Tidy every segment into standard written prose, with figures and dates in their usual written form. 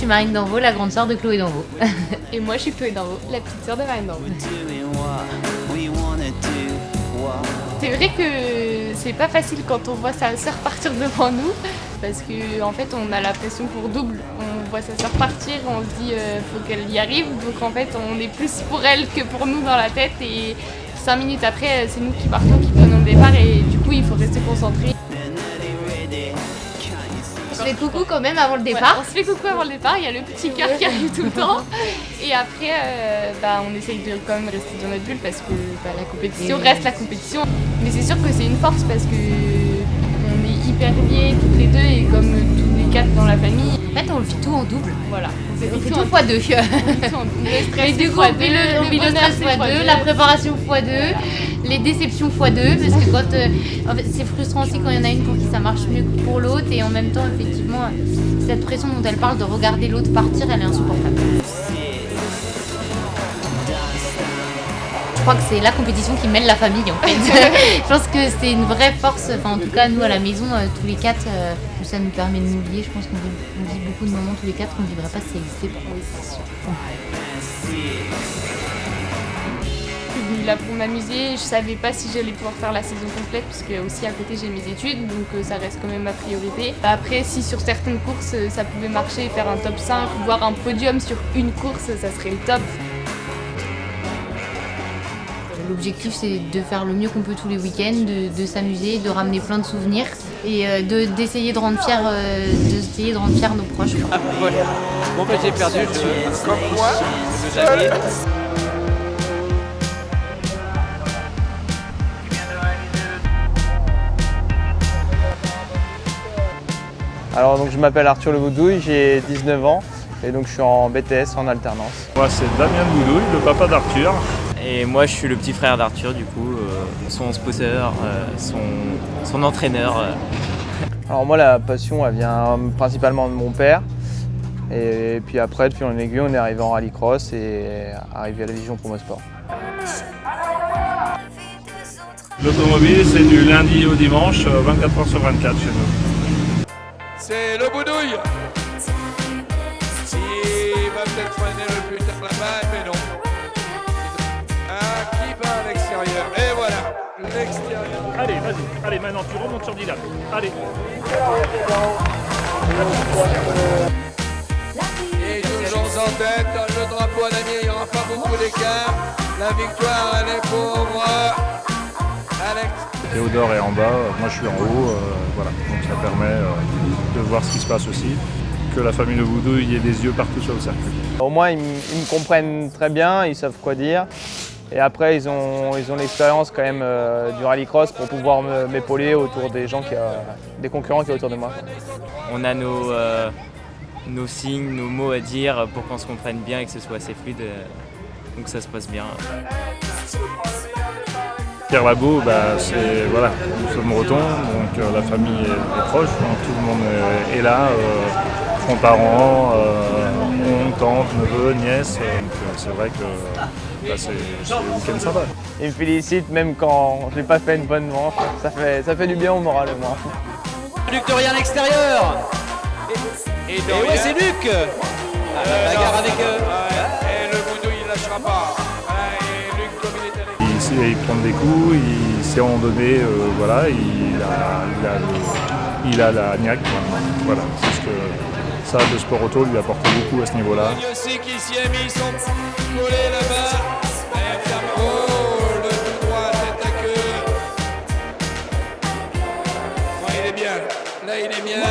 suis Marine Danvaux, la grande sœur de Chloé Danvaux. Et moi, je suis Chloé Danvaux, la petite sœur de Marine Danvaux. C'est vrai que c'est pas facile quand on voit sa sœur partir devant nous, parce que en fait, on a la pression pour double. On voit sa sœur partir, on se dit faut qu'elle y arrive, donc en fait, on est plus pour elle que pour nous dans la tête. Et 5 minutes après, c'est nous qui partons, qui prenons le départ, et du coup, il faut rester concentré. On se fait coucou quand même avant le départ. Ouais, on se fait coucou avant le départ, il y a le petit cœur qui arrive tout le temps. Et après, on essaye de quand même rester dans notre bulle parce que la compétition reste la compétition. Mais c'est sûr que c'est une force parce que on est hyper liés toutes les deux et comme tous les 4 dans la famille. En fait, on vit tout en double. Voilà, On fait tout x2. Et du coup, on vit le stress x2, la préparation x2, les déceptions x2, parce que en fait, c'est frustrant aussi quand il y en a une pour qui ça marche mieux que pour l'autre, et en même temps, effectivement, cette pression dont elle parle de regarder l'autre partir, elle est insupportable. Je crois que c'est la compétition qui mêle la famille en fait. Je pense que c'est une vraie force, enfin en tout cas nous à la maison, tous les 4, ça nous permet de nous lier. Je pense qu'on vit beaucoup de moments tous les 4 qu'on ne vivrait pas si ça n'existait pas. Oui, c'est sûr. Je suis venue là pour m'amuser, je savais pas si j'allais pouvoir faire la saison complète parce que aussi à côté j'ai mes études, donc ça reste quand même ma priorité. Après, si sur certaines courses ça pouvait marcher, faire un top 5, voire un podium sur une course, ça serait le top. L'objectif c'est de faire le mieux qu'on peut tous les week-ends, de s'amuser, de ramener plein de souvenirs et d'essayer de rendre fiers nos proches. Ah, voilà. Bon j'ai perdu, comme moi, Alors donc je m'appelle Arthur Le Boudouille, j'ai 19 ans et donc je suis en BTS en alternance. Moi c'est Damien Boudouille, le papa d'Arthur. Et moi je suis le petit frère d'Arthur du coup, son sponsor, son entraîneur. Alors moi la passion elle vient principalement de mon père et puis après de fil en aiguille on est arrivé en rallycross et arrivé à la Dijon Promosport. L'automobile c'est du lundi au dimanche, 24h sur 24 chez nous. C'est le Boudouille. Il va peut-être freiner le plus tard là-bas, mais non. Qui va à l'extérieur? Et voilà, l'extérieur. Allez, vas-y, allez maintenant tu remontes sur Dylan. Allez. Et toujours en tête, le drapeau à damier, il n'y aura pas beaucoup d'écart. La victoire, elle est pour Alex. Théodore est en bas, moi je suis en haut, voilà. Donc ça permet de voir ce qui se passe aussi. Que la famille Le Boudouille ait des yeux partout sur le circuit. Au moins ils me comprennent très bien, ils savent quoi dire. Et après ils ont l'expérience quand même du rallycross pour pouvoir m'épauler autour des gens des concurrents qui sont autour de moi. On a nos signes, nos mots à dire pour qu'on se comprenne bien et que ce soit assez fluide, donc ça se passe bien. Pierre Labeau, c'est voilà, nous sommes bretons, donc la famille est proche, donc tout le monde est là, grands-parents, tantes, neveux, nièces, donc c'est vrai que c'est le week-end sympa. Ils me félicitent même quand je n'ai pas fait une bonne manche, ça fait du bien au moral au moins. Luc Dorian à l'extérieur. Et ouais, c'est Luc. La bagarre avec Et le Boudouille, il ne lâchera pas. Et Luc, comme il est allé. Il sait prendre des coups, il sait en donner, voilà, il a la niaque maintenant. Voilà, parce que ça, le sport auto lui apporte beaucoup à ce niveau-là. Il aussi qui s'y est mis, ils sont collés là-bas. Et ferme. Oh, le tout droit, tête à queue. Ouais, il est bien. Là, il est bien.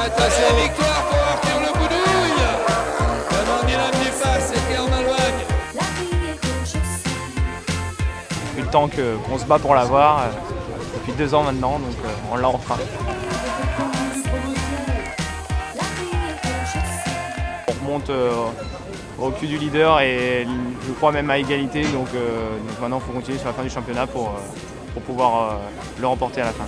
Attention, victoire pour Arthur Le Boudouille. Comment Dylan du face et Pierre Malouagne. Depuis le temps qu'on se bat pour l'avoir, depuis 2 ans maintenant, donc on l'a enfin. On remonte au cul du leader et je crois même à égalité, donc maintenant il faut continuer sur la fin du championnat pour pouvoir le remporter à la fin.